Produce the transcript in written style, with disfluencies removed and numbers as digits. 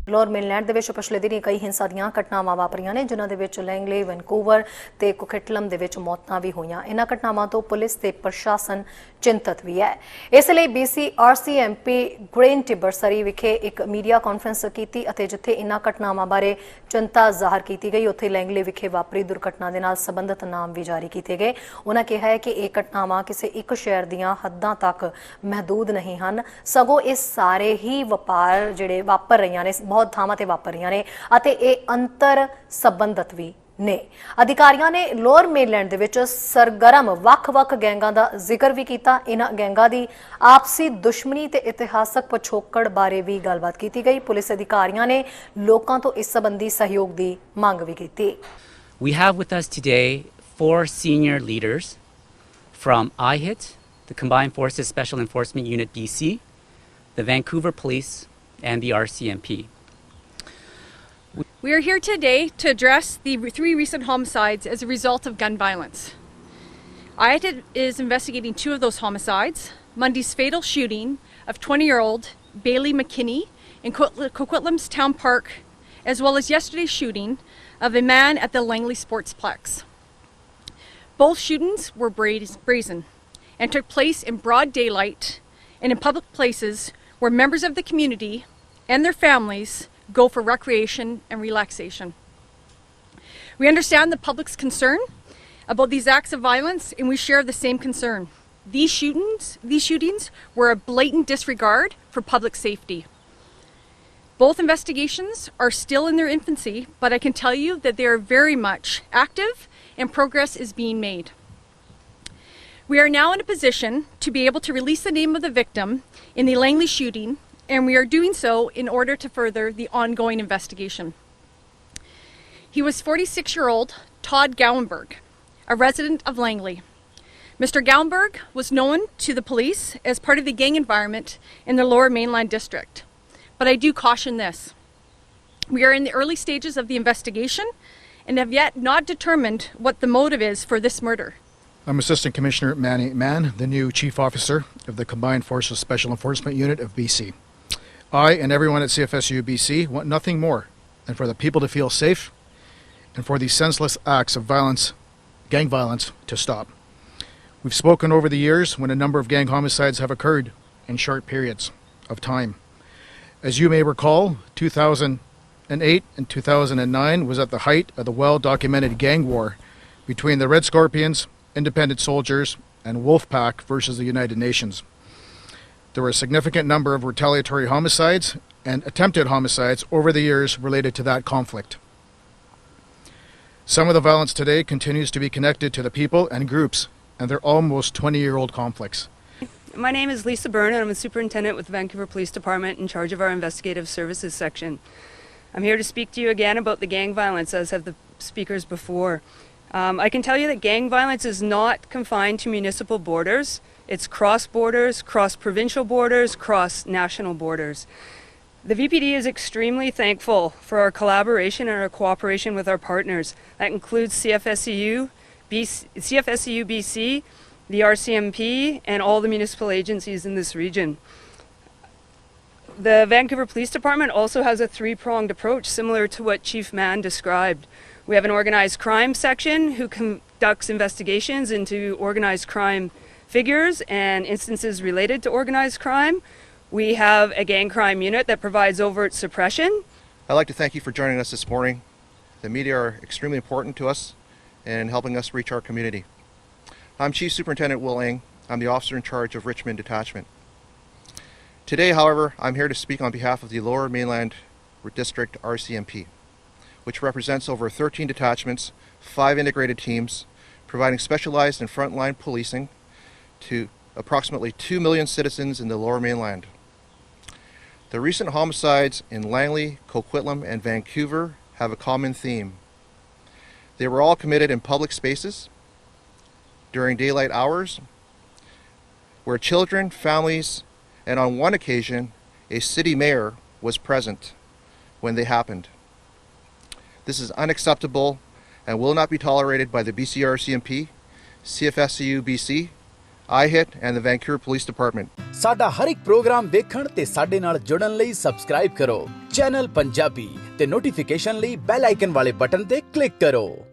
Lower mainland ਦੇ ਵਿੱਚ ਪਿਛਲੇ ਦਿਨੀ ਕਈ ਹਿੰਸਾ ਦੀਆਂ ਘਟਨਾਵਾਂ ਵਾਪਰੀਆਂ ਨੇ ਜਿਨ੍ਹਾਂ ਦੇ ਵਿੱਚ ਲੈਂਗਲੇ, ਵੈਨਕੂਵਰ ਤੇ ਕੋਕਿਟਲਮ ਦੇ ਵਿੱਚ ਮੌਤਾਂ ਵੀ ਹੋਈਆਂ। ਇਹਨਾਂ ਘਟਨਾਵਾਂ ਤੋਂ ਪੁਲਿਸ ਤੇ ਪ੍ਰਸ਼ਾਸਨ ਚਿੰਤਤ ਵੀ ਹੈ। ਇਸ ਲਈ BC RCMP ਗ੍ਰੇਨ ਟਿਬਰਸਰੀ ਵਿਖੇ ਇੱਕ ਮੀਡੀਆ ਕਾਨਫਰੰਸ ਕੀਤੀ ਅਤੇ ਜਿੱਥੇ ਇਹਨਾਂ ਘਟਨਾਵਾਂ ਬਾਰੇ ਚਿੰਤਾ ਜ਼ਾਹਰ ਕੀਤੀ ਗਈ ਉੱਥੇ ਲੈਂਗਲੇ ਵਿਖੇ ਵਾਪਰੀ ਦੁਰਘਟਨਾ ਦੇ ਨਾਲ ਸੰਬੰਧਿਤ ਨਾਮ ਵੀ ਜਾਰੀ ਕੀਤੇ ਗਏ। ਉਹਨਾਂ ਕਿਹਾ ਹੈ ਕਿ ਇਹ ਘਟਨਾਵਾਂ ਕਿਸੇ ਇੱਕ ਸ਼ਹਿਰ ਦੀਆਂ ਹੱਦਾਂ ਤੱਕ ਮਹਦੂਦ ਨਹੀਂ ਹਨ, ਸਗੋਂ ਇਹ ਸਾਰੇ ਹੀ ਵਪਾਰ ਜਿਹੜੇ ਵਾਪਰ ਰਹੀਆਂ ਨੇ ਬਹੁਤ ਥਾਵਾਂ ਤੇ ਵਾਪਰ ਰਹੀਆਂ ਨੇ ਅਤੇ ਇਹ ਅੰਤਰ ਸੰਬੰਧਿਤ ਵੀ ਨੇ। ਅਧਿਕਾਰੀਆਂ ਨੇ ਲੋਅਰ ਮੇਨਲੈਂਡ ਦੇ ਵਿੱਚ ਸਰਗਰਮ ਵੱਖ-ਵੱਖ ਗੈਂਗਾਂ ਦਾ ਜ਼ਿਕਰ ਵੀ ਕੀਤਾ। ਇਹਨਾਂ ਗੈਂਗਾਂ ਦੀ ਆਪਸੀ ਦੁਸ਼ਮਣੀ ਤੇ ਇਤਿਹਾਸਕ ਪਿਛੋਕੜ ਬਾਰੇ ਵੀ ਗੱਲਬਾਤ ਕੀਤੀ ਗਈ। ਪੁਲਿਸ ਅਧਿਕਾਰੀਆਂ ਨੇ ਲੋਕਾਂ ਤੋਂ ਇਸ ਸੰਬੰਧੀ ਸਹਿਯੋਗ ਦੀ ਮੰਗ ਵੀ ਕੀਤੀ। We have with us today 4 senior leaders from IHIT, the Combined Forces Special Enforcement Unit BC, the Vancouver Police, and the RCMP. We are here today to address the 3 recent homicides as a result of gun violence. IHIT is investigating 2 of those homicides, Monday's fatal shooting of 20-year-old Bailey McKinney in Coquitlam's Town Park, as well as yesterday's shooting of a man at the Langley Sportsplex. Both shootings were brazen and took place in broad daylight and in public places where members of the community and their families go for recreation and relaxation. We understand the public's concern about these acts of violence and we share the same concern. These shootings were a blatant disregard for public safety. Both investigations are still in their infancy, but I can tell you that they are very much active and progress is being made. We are now in a position to be able to release the name of the victim in the Langley shooting, and we are doing so in order to further the ongoing investigation. He was 46-year-old Todd Gowenberg, a resident of Langley. Mr. Gowenberg was known to the police as part of the gang environment in the Lower Mainland District. But I do caution this. We are in the early stages of the investigation and have yet not determined what the motive is for this murder. I'm Assistant Commissioner Manny Mann, the new Chief Officer of the Combined Forces Special Enforcement Unit of BC. I and everyone at CFSU BC want nothing more than for the people to feel safe and for these senseless acts of violence, gang violence, to stop. We've spoken over the years when a number of gang homicides have occurred in short periods of time. As you may recall, 2008 and 2009 was at the height of the well-documented gang war between the Red Scorpions, Independent Soldiers, and Wolfpack versus the United Nations. There were a significant number of retaliatory homicides and attempted homicides over the years related to that conflict. Some of the violence today continues to be connected to the people and groups, and they're almost 20-year-old conflicts. My name is Lisa Byrne, and I'm a superintendent with the Vancouver Police Department in charge of our investigative services section. I'm here to speak to you again about the gang violence, as have the speakers before. I can tell you that gang violence is not confined to municipal borders. It's cross borders, cross provincial borders, cross national borders. The VPD is extremely thankful for our collaboration and our cooperation with our partners. That includes CFSU BC, the RCMP, and all the municipal agencies in this region. The Vancouver Police Department also has a 3-pronged approach similar to what Chief Mann described. We have an organized crime section who conducts investigations into organized crime figures and instances related to organized crime. We have a gang crime unit that provides overt suppression. I'd like to thank you for joining us this morning. The media are extremely important to us in helping us reach our community. I'm Chief Superintendent Will Ng. I'm the officer in charge of Richmond Detachment. Today, however, I'm here to speak on behalf of the Lower Mainland District RCMP, which represents over 13 detachments, 5 integrated teams, providing specialized and frontline policing to approximately 2 million citizens in the Lower Mainland. The recent homicides in Langley, Coquitlam, and Vancouver have a common theme. They were all committed in public spaces, during daylight hours, where children, families, and on one occasion, a city mayor was present when they happened. This is unacceptable and will not be tolerated by the BC RCMP, CFSU BC, IHIT, and the Vancouver Police Department. ਸਾਡਾ ਹਰ ਇੱਕ programme ਵੇਖਣ ਤੇ ਸਾਡੇ ਨਾਲ ਜੁੜਨ ਲਈ subscribe ਕਰੋ channel Punjabi ਤੇ ਨੋਟੀਫਿਕੇਸ਼ਨ ਲਈ ਬੈਲ ਆਈਕਨ ਵਾਲੇ ਬਟਨ ਤੇ ਕਲਿੱਕ ਕਰੋ।